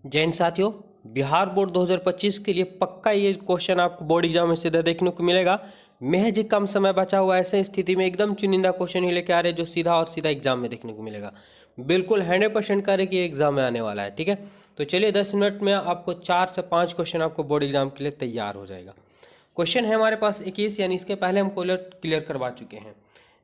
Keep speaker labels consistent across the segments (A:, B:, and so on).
A: जय हिंद साथियों। बिहार बोर्ड 2025 के लिए पक्का ये क्वेश्चन आपको बोर्ड एग्जाम में सीधा देखने को मिलेगा। महज कम समय बचा हुआ ऐसे स्थिति में एकदम चुनिंदा क्वेश्चन ही लेके आ रहे हैं जो सीधा और सीधा एग्जाम में देखने को मिलेगा। बिल्कुल 100% करें कि एग्जाम में आने वाला है। ठीक है, तो चलिए 10 मिनट में आपको 4 से 5 क्वेश्चन आपको बोर्ड एग्जाम के लिए तैयार हो जाएगा। क्वेश्चन है हमारे पास 21, यानी इसके पहले हम क्लियर करवा चुके हैं।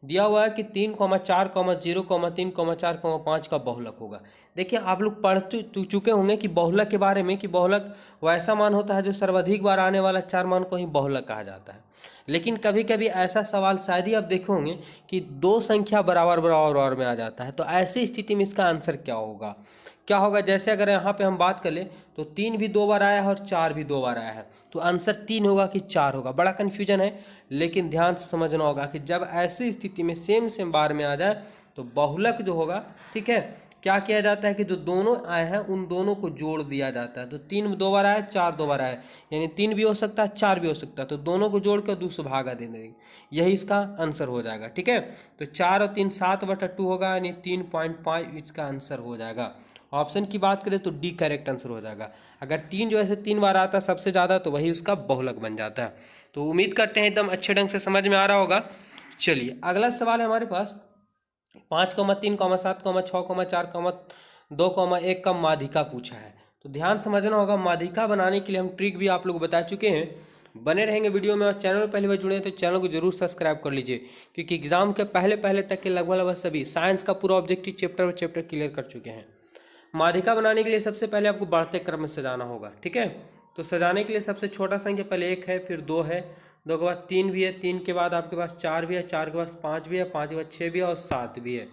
A: दिया हुआ है कि 3,4,0,3,4,5 का बहुलक होगा। देखिए आप लोग पढ़ चुके होंगे कि बहुलक के बारे में कि बहुलक वैसा मान होता है जो सर्वाधिक बार आने वाला 4 मान को ही बहुलक कहा जाता है। लेकिन कभी कभी ऐसा सवाल शायद ही आप देखे होंगे कि दो संख्या बराबर बराबर में आ जाता है, तो ऐसी स्थिति में इसका आंसर क्या होगा। जैसे अगर यहाँ पे हम बात कर ले तो 3 भी 2 बार आया है और 4 भी 2 बार आया है, तो आंसर 3 होगा कि 4 होगा। बड़ा कन्फ्यूजन है, लेकिन ध्यान से समझना होगा कि जब ऐसी स्थिति में सेम बार में आ जाए तो बहुलक जो होगा, ठीक है, क्या किया जाता है कि जो दोनों आए हैं उन दोनों को जोड़ दिया जाता है। तो 3 2 बार आया, 4 2 बार आया, यानी 3 भी हो सकता है 4 भी हो सकता है, तो दोनों को जोड़ कर 2 से भागा दे देंगे, यही इसका आंसर हो जाएगा। ठीक है, तो 4 और 3 7/2 होगा, यानी 3.5 इसका आंसर हो जाएगा। ऑप्शन की बात करें तो डी करेक्ट आंसर हो जाएगा। अगर 3 जो ऐसे 3 बार आता है सबसे ज़्यादा, तो वही उसका बहुलक बन जाता है। तो उम्मीद करते हैं एकदम अच्छे ढंग से समझ में आ रहा होगा। चलिए अगला सवाल है हमारे पास 5,3,7,6,4,2,1 का माध्यिका पूछा है। तो ध्यान समझना होगा। माध्यिका बनाने के लिए हम ट्रिक भी आप लोग बता चुके हैं, बने रहेंगे वीडियो में। और चैनल में पहली बार जुड़े हैं तो चैनल को जरूर सब्सक्राइब कर लीजिए, क्योंकि एग्जाम के पहले तक के लगभग सभी साइंस का पूरा ऑब्जेक्टिव चैप्टर क्लियर कर चुके हैं। माध्यिका बनाने के लिए सबसे पहले आपको बढ़ते क्रम में सजाना होगा। ठीक है, तो सजाने के लिए सबसे छोटा संख्या पहले 1 है, फिर 2 है, 2 के बाद 3 भी है, 3 के बाद आपके पास 4 भी है, 4 के बाद 5 भी है, 5 के बाद 6 भी है और 7 भी है।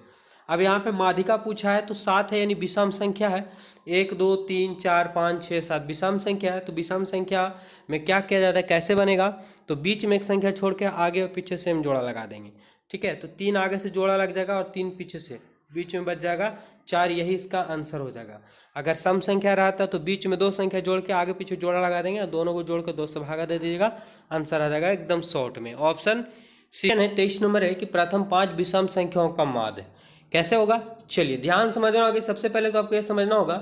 A: अब यहाँ पे माध्यिका पूछा है तो 7 है, यानी विषम संख्या है। 1 2 3 4 5 6 7 विषम संख्या है। तो विषम संख्या में क्या किया जाता है, कैसे बनेगा, तो बीच में एक संख्या छोड़ के आगे और पीछे से हम जोड़ा लगा देंगे। ठीक है, तो 3 आगे से जोड़ा लग जाएगा और 3 पीछे से, बीच में बच जाएगा 4, यही इसका आंसर हो जाएगा। अगर सम संख्या रहता तो बीच में 2 संख्या जोड़ के आगे पीछे जोड़ा लगा देंगे और दोनों को जोड़ कर 2 से भागा दे दीजिएगा, आंसर आ जाएगा एकदम शॉर्ट में। ऑप्शन सी है। 23 नंबर है कि प्रथम 5 विषम संख्याओं का माध्य कैसे होगा। चलिए ध्यान समझना होगा। सबसे पहले तो आपको यह समझना होगा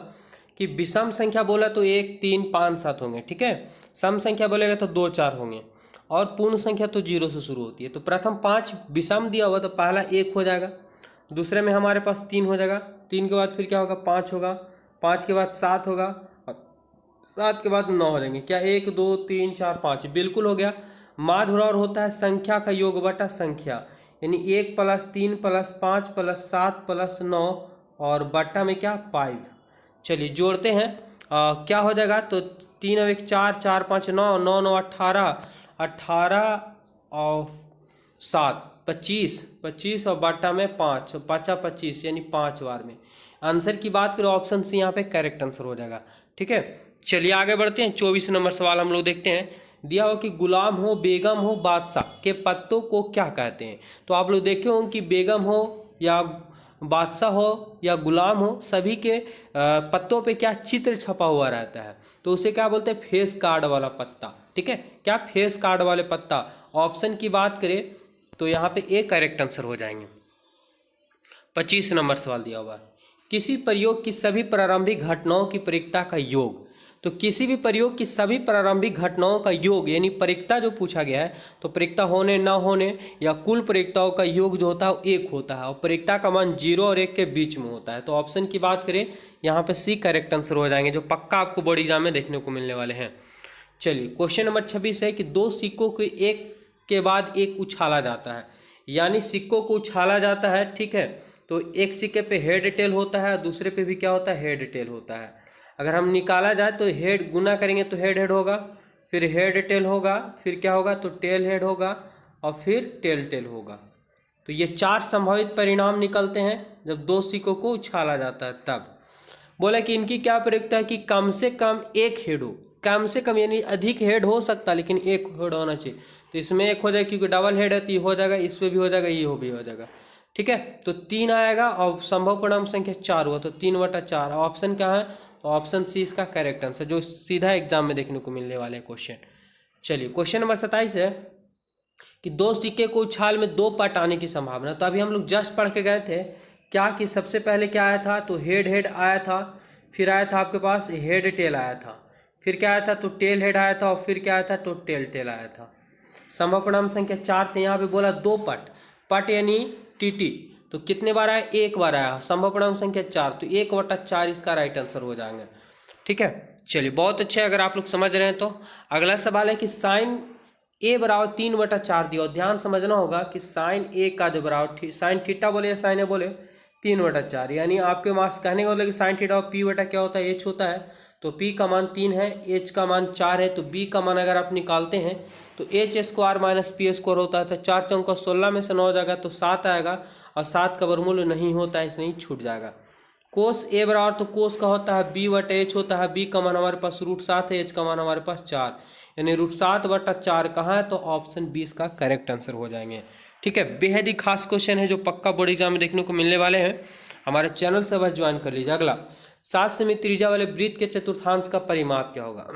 A: कि विषम संख्या बोला तो 1 3 5 7 होंगे। ठीक है, सम संख्या बोलेगा तो 2 4 होंगे, और पूर्ण संख्या तो 0 से शुरू होती है। तो प्रथम 5 विषम दिया हुआ तो पहला 1 हो जाएगा, दूसरे में हमारे पास 3 हो जाएगा, 3 के बाद फिर क्या होगा 5 होगा, 5 के बाद 7 होगा, और 7 के बाद 9 हो जाएंगे। क्या 1 2 3 4 5 बिल्कुल हो गया। माध्य बराबर होता है संख्या का योग बटा संख्या, यानी 1 + 3 + 5 + 7 + 9 और बट्टा में क्या 5। चलिए जोड़ते हैं। क्या हो जाएगा, तो 3 और 1 4, 4 5 9, 9 9 18, 18 और 7 25, 25 और बाटा में 5, 5 25, यानी 5 बार में। आंसर की बात करें ऑप्शन सी यहाँ पे करेक्ट आंसर हो जाएगा। ठीक है, चलिए आगे बढ़ते हैं। 24 नंबर सवाल हम लोग देखते हैं। दिया हो कि गुलाम हो, बेगम हो, बादशाह के पत्तों को क्या कहते हैं। तो आप लोग देखे होंगे कि बेगम हो या बादशाह हो या गुलाम हो, सभी के पत्तों पे क्या चित्र छपा हुआ रहता है, तो उसे क्या बोलते हैं, फेस कार्ड वाला पत्ता। ठीक है, क्या फेस कार्ड वाले पत्ता। ऑप्शन की बात करें तो यहाँ पे ए करेक्ट आंसर हो जाएंगे। 25 नंबर सवाल दिया हुआ है, किसी प्रयोग की सभी प्रारंभिक घटनाओं की परिक्ता का योग। तो किसी भी प्रयोग की सभी प्रारंभिक घटनाओं का योग, यानी परिक्ता जो पूछा गया है, तो परिक्ता होने ना होने या कुल परिक्ताओं का योग जो होता है वो 1 होता है, और परिक्ता का मान 0 और 1 के बीच में होता है। तो ऑप्शन की बात करें यहाँ पे सी करेक्ट आंसर हो जाएंगे, जो पक्का आपको बोर्ड एग्जाम में देखने को मिलने वाले हैं। चलिए क्वेश्चन नंबर 26 है कि 2 सिक्कों को एक के बाद एक उछाला जाता है, यानी सिक्कों को उछाला जाता है। ठीक है, तो एक सिक्के पे हेड टेल होता है, दूसरे पे भी क्या होता है, हेड टेल होता है। अगर हम निकाला जाए तो हेड गुना करेंगे तो हेड हेड होगा, फिर हेड टेल होगा, फिर क्या होगा तो टेल हेड होगा, और फिर टेल टेल होगा। तो ये 4 संभावित परिणाम निकलते हैं जब 2 सिक्कों को उछाला जाता है। तब बोला कि इनकी क्या प्रयोगता है कि कम से कम एक हेड हो, कम से कम यानी अधिक हेड हो सकता है लेकिन एक हेड होना चाहिए। तो इसमें 1 हो जाएगा, क्योंकि डबल हेड है तो ये हो जाएगा, इस पे भी हो जाएगा, ये भी हो जाएगा। ठीक है, तो 3 आएगा और संभव परिणाम संख्या 4 हुआ, तो 3/4। ऑप्शन क्या है, तो ऑप्शन सी इसका करेक्ट आंसर, जो सीधा एग्जाम में देखने को मिलने वाले क्वेश्चन। चलिए क्वेश्चन नंबर 27 है कि 2 सिक्के को उछाल में 2 पट आने की संभावना। तो अभी हम लोग जस्ट पढ़ के गए थे क्या कि सबसे पहले क्या आया था, तो हेड हेड आया था, फिर आया था आपके पास हेड टेल आया था, फिर क्या आया था तो टेल हेड आया था, और फिर क्या आया था तो टेल टेल आया था। समअपणांक संख्या 4 थे। यहाँ पे बोला 2 पट, पट यानी टीटी, तो कितने बार आया, एक बार आया। समअपणांक संख्या 4, तो 1/4 इसका राइट आंसर हो जाएंगे। ठीक है, चलिए बहुत अच्छे, अगर आप लोग समझ रहे हैं तो। अगला सवाल है कि साइन ए बराबर 3/4 दिया, और ध्यान समझना होगा कि साइन ए का जो बराबर साइन थीटा बोले या साइन ए बोले 3/4, यानी आपके मार्क्स कहने का मतलब कि साइन थीटा और पी बटा क्या होता है, एच होता है। तो पी का मान 3 है, एच का मान 4 है, तो बी का मान अगर आप निकालते हैं तो H square minus P square होता है। तो 4 चौका 16 में से 9 जाएगा तो 7 आएगा, और 7 का वर्गमूल नहीं होता है, इसलिए छूट जाएगा। कोस ए बराबर, तो कोस का होता है बी बटा एच होता है, बी का मान हमारे पास √7 है, एच का मान हमारे पास 4, यानी √7/4 कहाँ है, तो ऑप्शन 20 का करेक्ट आंसर हो जाएंगे। ठीक है, बेहद ही खास क्वेश्चन है जो पक्का बोर्ड एग्जाम में देखने को मिलने वाले हैं। हमारे चैनल से बस ज्वाइन कर लीजिए। अगला 7 सेमी त्रिज्या वाले वृत्त के चतुर्थांश का परिमाप क्या होगा।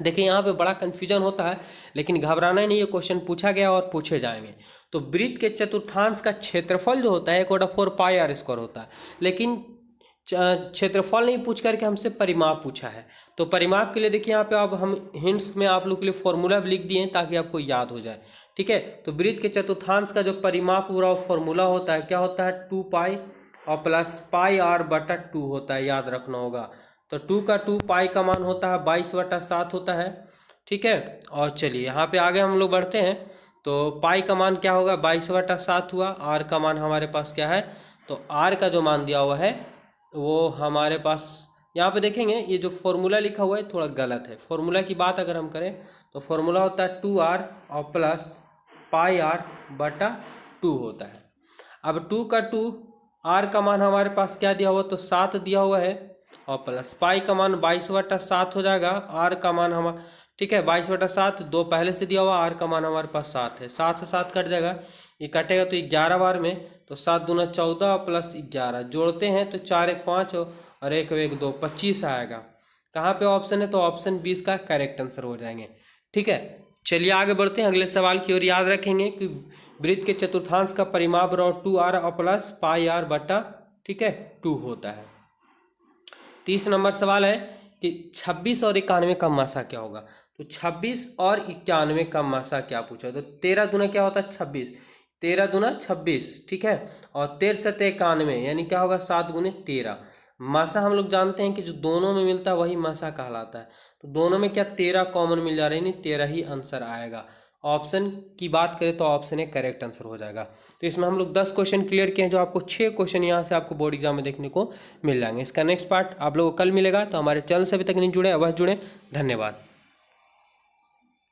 A: देखिए यहाँ पे बड़ा कन्फ्यूजन होता है, लेकिन घबराना नहीं, ये क्वेश्चन पूछा गया और पूछे जाएंगे। तो वृत्त के चतुर्थांश का क्षेत्रफल जो होता है 1/4 पाई आर स्क्वायर होता है, लेकिन क्षेत्रफल नहीं पूछ करके हमसे परिमाप पूछा है। तो परिमाप के लिए देखिए यहाँ पे अब हम हिंट्स में आप लोग के लिए फॉर्मूला भी लिख दिए हैं ताकि आपको याद हो जाए। ठीक है, तो वृत्त के चतुर्थांश का जो परिमाप पूरा फॉर्मूला होता है क्या होता है, 2 पाई और प्लस पाई आर बटा 2 होता है, याद रखना होगा। तो 2 का 2, पाई का मान होता है 22/7 होता है। ठीक है, और चलिए यहाँ पे आगे हम लोग बढ़ते हैं। तो पाई का मान क्या होगा, 22/7 हुआ। आर का मान हमारे पास क्या है, तो आर का जो मान दिया हुआ है वो हमारे पास यहाँ पे देखेंगे, ये जो फॉर्मूला लिखा हुआ है थोड़ा गलत है। फॉर्मूला की बात अगर हम करें तो फॉर्मूला होता है 2r और प्लस पाई आर बटा 2 होता है। अब 2 का 2, आर का मान हमारे पास क्या दिया हुआ, तो 7 दिया हुआ है, और प्लस पाई का मान 22/7 हो जाएगा। आर का मान हमारा, ठीक है, 22/7, 2 पहले से दिया हुआ, आर का मान हमारे पास 7 है। 7 से 7 कट जाएगा, ये कटेगा तो 11 बार में, तो 7 दूना 14 प्लस 11 जोड़ते हैं तो 4 1 5 और 1 1 2 25 आएगा। कहाँ पे ऑप्शन है, तो ऑप्शन 20 का करेक्ट आंसर हो जाएंगे। ठीक है, चलिए आगे बढ़ते हैं अगले सवाल की ओर। याद रखेंगे कि वृत्त के चतुर्थांश का परिमाप 2r और प्लस पाई आर बटा, ठीक है, 2 होता है। 30 नंबर सवाल है कि 26 और 91 का मासा क्या होगा। तो 26 और 91 का मासा क्या पूछा, तो 13 दूना क्या होता है 26, 13 दूना 26, ठीक है, और 13 से 91 यानी क्या होगा 7 गुने 13। मासा हम लोग जानते हैं कि जो दोनों में मिलता है वही मासा कहलाता है। तो दोनों में क्या 13 कॉमन मिल जा रही है, नहीं 13 ही आंसर आएगा। ऑप्शन की बात करें तो ऑप्शन ए करेक्ट आंसर हो जाएगा। तो इसमें हम लोग 10 क्वेश्चन क्लियर किए हैं, जो आपको 6 क्वेश्चन यहाँ से आपको बोर्ड एग्जाम में देखने को मिल जाएंगे। इसका नेक्स्ट पार्ट आप लोगों को कल मिलेगा। तो हमारे चैनल से अभी तक नहीं जुड़े, अवश्य जुड़े। धन्यवाद।